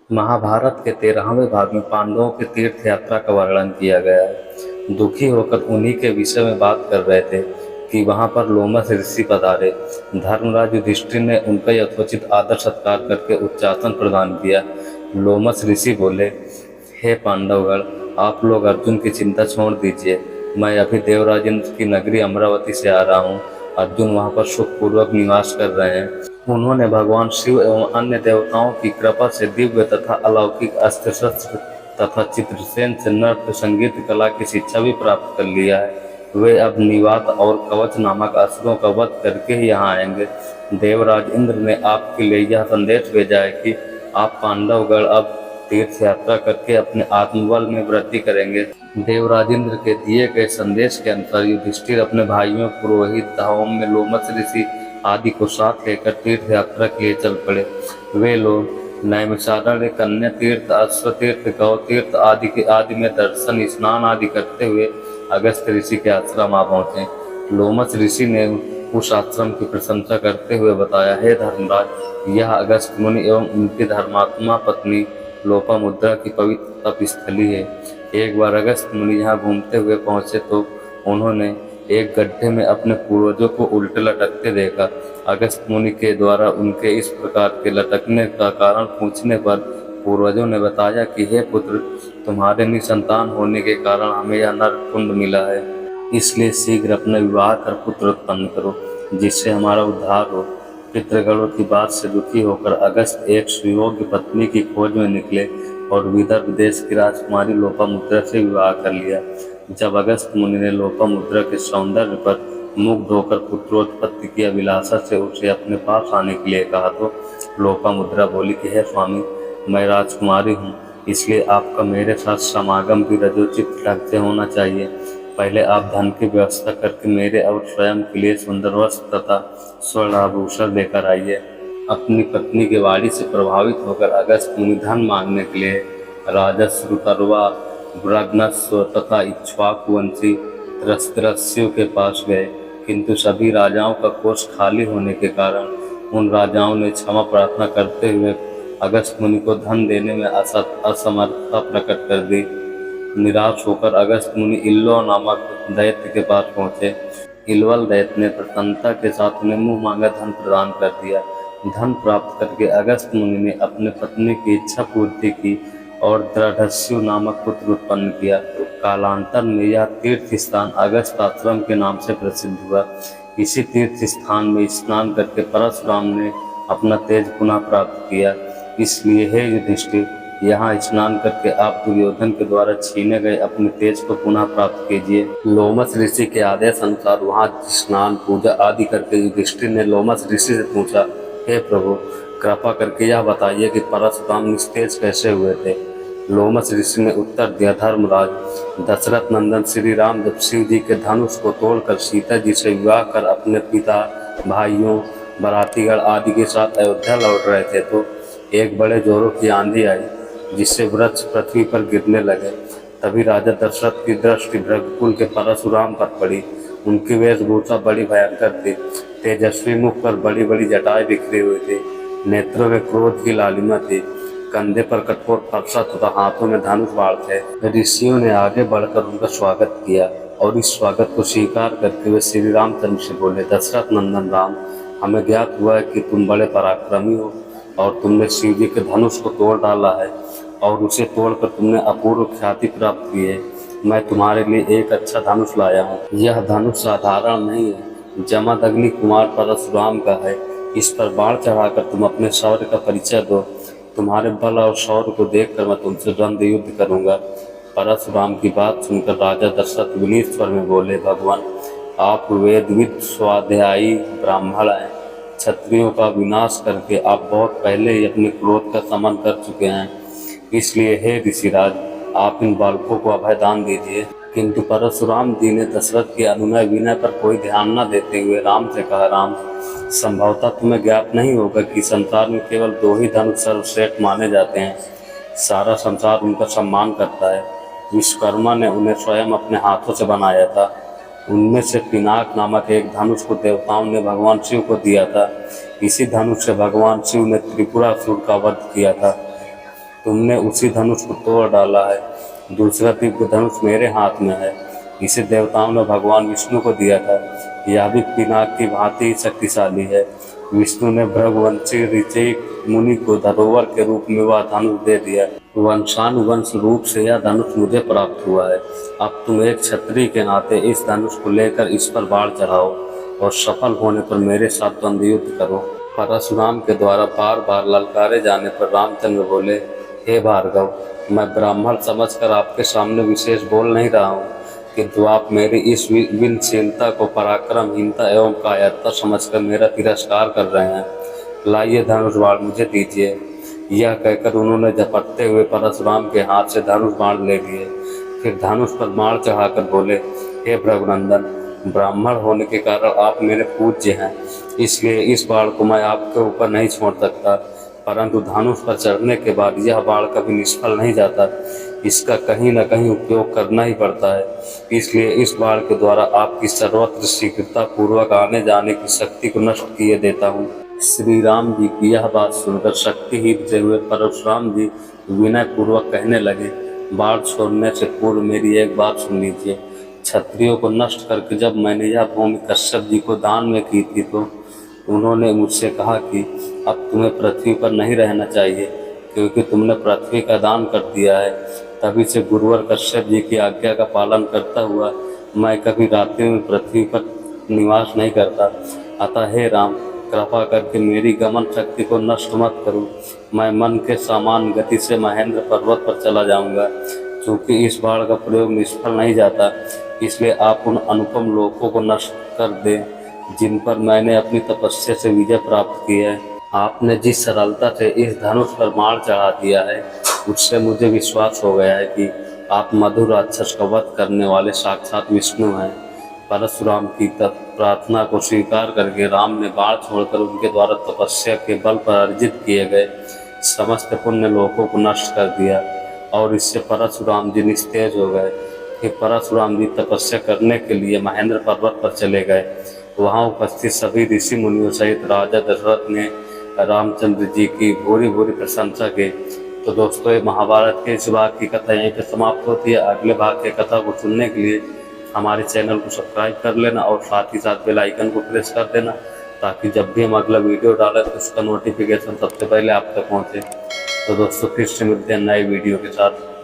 महाभारत के 13वें भाग में पांडवों की तीर्थ यात्रा का वर्णन किया गया है। दुखी होकर उन्हीं के विषय में बात कर रहे थे कि वहां पर लोमस ऋषि पधारे। धर्मराज युधिष्ठिर ने उनका यथोचित आदर सत्कार करके उच्चासन प्रदान किया। लोमस ऋषि बोले, हे पांडवगण, आप लोग अर्जुन की चिंता छोड़ दीजिए। मैं अभी देवराजेंद्र की नगरी अमरावती से आ रहा हूँ। अर्जुन वहाँ पर सुखपूर्वक निवास कर रहे हैं। उन्होंने भगवान शिव एवं अन्य देवताओं की कृपा से दिव्य तथा अलौकिक अस्त्र शस्त्र तथा चित्रसेन से नृत्य संगीत कला की शिक्षा भी प्राप्त कर लिया है। वे अब निवात और कवच नामक असुरों का वध करके ही यहाँ आएंगे। देवराज इंद्र ने आपके लिए यह संदेश भेजा है कि आप पांडवगण अब तीर्थ यात्रा करके अपने आत्मबल में वृद्धि करेंगे। देवराजेंद्र के दिए गए संदेश के अनुसार युधिष्ठिर अपने भाइयों पुरोहित धौम्य लोमस ऋषि आदि को साथ लेकर तीर्थ यात्रा के लिए चल पड़े। वे लोग नैमिषारण्य, कन्या तीर्थ, अश्व तीर्थ, गौ तीर्थ आदि में दर्शन स्नान आदि करते हुए अगस्त ऋषि के आश्रम आ पहुंचे। लोमस ऋषि ने उस आश्रम की प्रशंसा करते हुए बताया, हे धर्मराज, यह अगस्त मुनि एवं उनकी धर्मात्मा पत्नी लोपामुद्रा की पवित्र तपस्थली है। एक बार अगस्त मुनि यहाँ घूमते हुए पहुंचे तो उन्होंने एक गड्ढे में अपने पूर्वजों को उल्टे लटकते देखा। अगस्त मुनि के द्वारा उनके इस प्रकार के लटकने का कारण पूछने पर पूर्वजों ने बताया कि हे पुत्र, तुम्हारे निसंतान होने के कारण हमें यह नरक कुंड मिला है। इसलिए शीघ्र अपना विवाह कर पुत्र उत्पन्न करो, जिससे हमारा उद्धार हो। पितृगणों की बात से दुखी होकर अगस्त एक सुयोग्य पत्नी की खोज में निकले और विदर्भ देश की राजकुमारी लोपामुद्रा से विवाह कर लिया। जब अगस्त मुनि ने लोपामुद्रा के सौंदर्य पर मुग्ध होकर पुत्रोत्पत्ति की अभिलाषा से उसे अपने पास आने के लिए कहा तो लोपामुद्रा बोली कि हे स्वामी, मैं राजकुमारी हूँ, इसलिए आपका मेरे साथ समागम भी रजोचित ढंग से होना चाहिए। पहले आप धन की व्यवस्था करके मेरे और स्वयं के लिए सुंदर वस्त्र तथा स्वर्ण आभूषण लेकर आइए। अपनी पत्नी के वाणी से प्रभावित होकर अगस्त मुनि धन मांगने के लिए राजश्रु, तरवा, ब्रह्मस्व तथा इक्ष्वाकुवंशी त्रस्तरस्यु के पास गए, किंतु सभी राजाओं का कोष खाली होने के कारण उन राजाओं ने क्षमा प्रार्थना करते हुए अगस्त मुनि को धन देने में असमर्थता प्रकट कर दी। निराश होकर अगस्त मुनि इल्लो नामक दैत्य के पास पहुंचे। इलवल दैत्य ने प्रसन्नता के साथ उन्हें मुंह मांगा धन प्रदान कर दिया। धन प्राप्त करके अगस्त मुनि ने अपने पत्नी की इच्छा पूर्ति की और दृढ़स्यु नामक पुत्र उत्पन्न किया। कालांतर में यह तीर्थ स्थान अगस्त आश्रम के नाम से प्रसिद्ध हुआ। इसी तीर्थ स्थान में स्नान करके परशुराम ने अपना तेज पुनः प्राप्त किया। इसलिए हे युधिष्ठिर, यहाँ स्नान करके आप दुर्योधन के द्वारा छीने गए अपने तेज को पुनः प्राप्त कीजिए। लोमस ऋषि के आदेश अनुसार वहाँ स्नान पूजा आदि करके युधिष्ठिर ने लोमस ऋषि से पूछा, हे प्रभु, कृपा करके यह बताइए कि परशुराम निस्तेज कैसे हुए थे। लोमस ऋषि ने उत्तर दिया, धर्मराज, दशरथ नंदन श्री राम जब शिव जी के धनुष को तोड़कर सीता जी से विवाह कर अपने पिता, भाइयों, बरातीगढ़ आदि के साथ अयोध्या लौट रहे थे तो एक बड़े जोरों की आंधी आई, जिससे वृक्ष पृथ्वी पर गिरने लगे। तभी राजा दशरथ की दृष्टि भृगुकुल के परशुराम पर पड़ी। उनकी वेशभूषा बड़ी भयंकर थी। तेजस्वी मुख पर बड़ी बड़ी जटाएं बिखरी हुई थी। नेत्रों में क्रोध की लालिमा थी। कंधे पर कठोर फरसा तथा हाथों में धनुष बाण थे। ऋषियों ने आगे बढ़कर उनका स्वागत किया और इस स्वागत को स्वीकार करते हुए श्री रामचंद्र से बोले, दशरथ नंदन राम, हमें ज्ञात हुआ है कि तुम बड़े पराक्रमी हो और तुमने शिव जी के धनुष को तोड़ डाला है और उसे तोड़कर तुमने अपूर्व ख्याति प्राप्त की है। मैं तुम्हारे लिए एक अच्छा धनुष लाया हूँ। यह धनुष साधारण नहीं है, जमदग्नि कुमार परशुराम का है। इस पर बाण चढ़ाकर तुम अपने शौर्य का परिचय दो। तुम्हारे बल और शौर्य को देखकर मैं तुमसे द्वंद युद्ध करूंगा। परशुराम की बात सुनकर राजा दशरथ विनीत स्वर में बोले, भगवान, आप वेदविद स्वाध्यायी ब्राह्मण हैं। क्षत्रियों का विनाश करके आप बहुत पहले ही अपने क्रोध का शमन कर चुके हैं। इसलिए हे ऋषिराज, आप इन बालकों को अभय दान दीजिए। किंतु परशुराम जी ने दशरथ के अनुनय विनय पर कोई ध्यान न देते हुए राम से कहा, राम, संभवतः तुम्हें ज्ञात नहीं होगा कि संसार में केवल 2 ही धनुष सर्वश्रेष्ठ माने जाते हैं। सारा संसार उनका सम्मान करता है। विश्वकर्मा ने उन्हें स्वयं अपने हाथों से बनाया था। उनमें से पिनाक नामक एक धनुष को देवताओं ने भगवान शिव को दिया था। इसी धनुष से भगवान शिव ने त्रिपुरासुर का वध किया था। तुमने उसी धनुष को तोड़ डाला है। दूसरा दिव्य धनुष मेरे हाथ में है, इसे देवताओं ने भगवान विष्णु को दिया था। यह भी पिनाक की भांति शक्तिशाली है। विष्णु ने भृगुवंशी ऋचि मुनि को धरोहर के रूप में वह धनुष दे दिया। वंशानुवंश रूप से यह धनुष मुझे प्राप्त हुआ है। अब तुम एक क्षत्रिय के नाते इस धनुष को लेकर इस पर बाढ़ चढ़ाओ और सफल होने पर मेरे साथ द्वंद्व युद्ध करो। परशुराम के द्वारा बार बार ललकारे जाने पर रामचंद्र बोले, हे भार्गव, मैं ब्राह्मण समझकर आपके सामने विशेष बोल नहीं रहा हूँ, किंतु आप मेरी इस विनशीलता को पराक्रमहीनता एवं कायरता समझकर मेरा तिरस्कार कर रहे हैं। लाइए धनुष बाण मुझे दीजिए। यह कहकर उन्होंने झपटते हुए परशुराम के हाथ से धनुष बाण ले लिए। फिर धनुष पर बाण चढ़ाकर बोले, हे भृगुनंदन, ब्राह्मण होने के कारण आप मेरे पूज्य हैं, इसलिए इस बाण को मैं आपके ऊपर नहीं छोड़ सकता। परंतु धनुष पर चढ़ने के बाद यह बाण कभी निष्फल नहीं जाता, इसका कहीं न कहीं उपयोग करना ही पड़ता है। इसलिए इस बाण के द्वारा आपकी सर्वत्र शीघ्रता पूर्वक आने जाने की शक्ति को नष्ट किए देता हूँ। श्री राम जी की यह बात सुनकर शक्तिहीन से हुए परशुराम जी विनय पूर्वक कहने लगे, बाण छोड़ने से पूर्व मेरी एक बात सुन लीजिए। क्षत्रियों को नष्ट करके जब मैंने यह भूमि कश्यप जी को दान में की थी तो उन्होंने मुझसे कहा कि अब तुम्हें पृथ्वी पर नहीं रहना चाहिए, क्योंकि तुमने पृथ्वी का दान कर दिया है। तभी से गुरुवर कश्यप जी की आज्ञा का पालन करता हुआ मैं कभी रात्रि में पृथ्वी पर निवास नहीं करता। अतः हे राम, कृपा करके मेरी गमन शक्ति को नष्ट मत करो। मैं मन के समान गति से महेंद्र पर्वत पर चला जाऊंगा। चूँकि इस बाण का प्रयोग निष्फल नहीं जाता, इसलिए आप उन अनुपम लोकों को नष्ट कर दें जिन पर मैंने अपनी तपस्या से विजय प्राप्त की है। आपने जिस सरलता से इस धनुष पर बाण चढ़ा दिया है, उससे मुझे विश्वास हो गया है कि आप मधुर राक्षस का वध करने वाले साक्षात विष्णु हैं। परशुराम की प्रार्थना को स्वीकार करके राम ने बाण छोड़कर उनके द्वारा तपस्या के बल पर अर्जित किए गए समस्त पुण्य लोकों को नष्ट कर दिया और इससे परशुराम जी निस्तेज हो गए। फिर परशुराम जी तपस्या करने के लिए महेंद्र पर्वत पर चले गए। वहाँ उपस्थित सभी ऋषि मुनियों सहित राजा दशरथ ने रामचंद्र जी की भूरी भूरी प्रशंसा की। तो दोस्तों, ये महाभारत के इस भाग की कथा यहीं पर समाप्त होती है। अगले भाग की कथा को सुनने के लिए हमारे चैनल को सब्सक्राइब कर लेना और साथ ही साथ बेल आइकन को प्रेस कर देना, ताकि जब भी हम अगला वीडियो डालें तो उसका नोटिफिकेशन सबसे पहले आप तक पहुँचे। तो दोस्तों, फिर से मिलते हैं नए वीडियो के साथ।